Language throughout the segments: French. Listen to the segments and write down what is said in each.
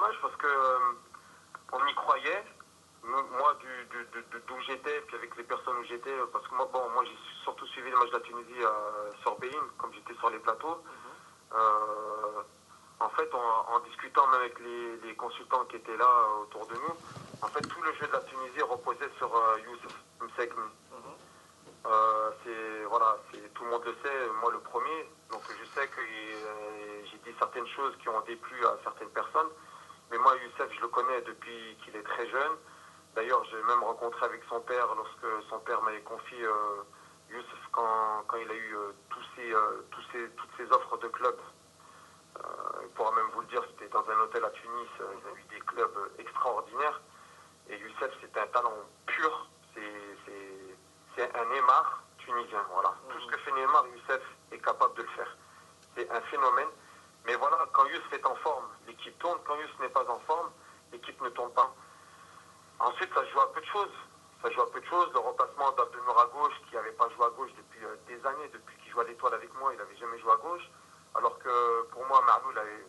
dommage parce que on y croyait. Moi, d'où j'étais, puis avec les personnes où j'étais, parce que moi j'ai surtout suivi les matchs de la Tunisie sur Bein, comme j'étais sur les plateaux. Euh, En fait, en discutant même avec les consultants qui étaient là autour de nous, en fait, tout le jeu de la Tunisie reposait sur Youssef Msegni. Voilà, tout le monde le sait, moi le premier. Donc je sais que j'ai dit certaines choses qui ont déplu à certaines personnes. Mais moi, Youssef, je le connais depuis qu'il est très jeune. D'ailleurs, j'ai même rencontré avec son père lorsque son père m'avait confié Youssef quand il a eu toutes ces offres de clubs. Il pourra même vous le dire, c'était dans un hôtel à Tunis, il a eu des clubs extraordinaires. Et Youssef, c'est un talent pur, c'est un Neymar tunisien. Voilà. Tout ce que fait Neymar, Youssef est capable de le faire. C'est un phénomène. Mais voilà, quand Youssef est en forme, l'équipe tourne. Quand Youssef n'est pas en forme, l'équipe ne tourne pas. Ensuite, ça joue à peu de choses. Ça joue à peu de choses. Le remplacement d'Abdelnour à gauche, qui n'avait pas joué à gauche depuis des années, depuis qu'il joue à l'Étoile avec moi, il n'avait jamais joué à gauche. Alors que pour moi, Marloul avait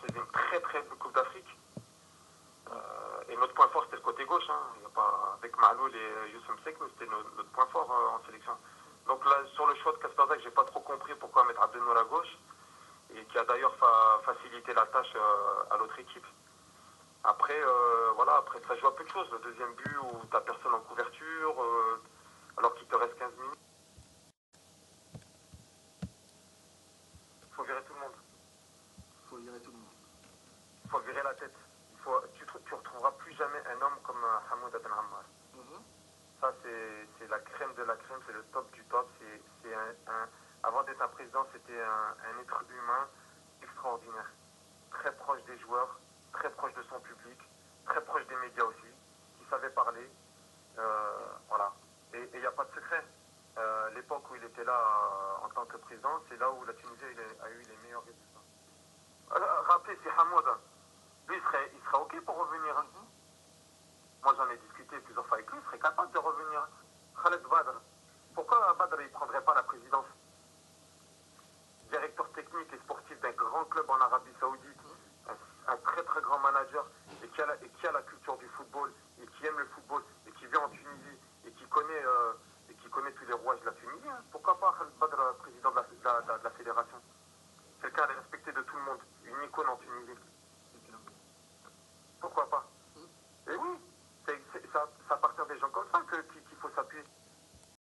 fait une très très belle Coupe d'Afrique. Et notre point fort, c'était le côté gauche. Hein. Il y a pas, avec Marloul et Youssef Msegni, c'était notre point fort en sélection. Donc là, sur le choix de Kasperzak, j'ai pas trop compris pourquoi mettre Abdelnour à gauche. Et qui a d'ailleurs facilité la tâche à l'autre équipe. Après, voilà, après ça joue à peu de choses. Le deuxième but où tu n'as personne en couverture, alors qu'il te reste 15 minutes. Il faut virer tout le monde. Il faut virer tout le monde. Il faut virer la tête. Tu retrouveras plus jamais un homme comme Hamoud Ben Ammar. Ça, c'est la crème de la crème, c'est le top du top. Avant d'être un président, c'était un être humain extraordinaire. Très proche des joueurs, très proche de son public, très proche des médias aussi, qui savait parler. Voilà. Et il n'y a pas de secret. L'époque où il était là en tant que président, c'est là où la Tunisie a eu les meilleurs résultats. Rappelez, c'est Hamoud. Lui, il serait OK pour revenir. Moi, j'en ai discuté plusieurs fois avec lui, il serait capable de revenir. Khaled Badr. Pourquoi Badr ne prendrait pas la présidence? Directeur technique et sportif d'un grand club en Arabie Saoudite, un très très grand manager et qui a la culture du football et qui aime le football et qui vit en Tunisie et qui connaît tous les rouages de la Tunisie. Hein. Pourquoi pas Khaled Badr, président de la fédération? Quelqu'un respecté de tout le monde, une icône en Tunisie. Pourquoi pas?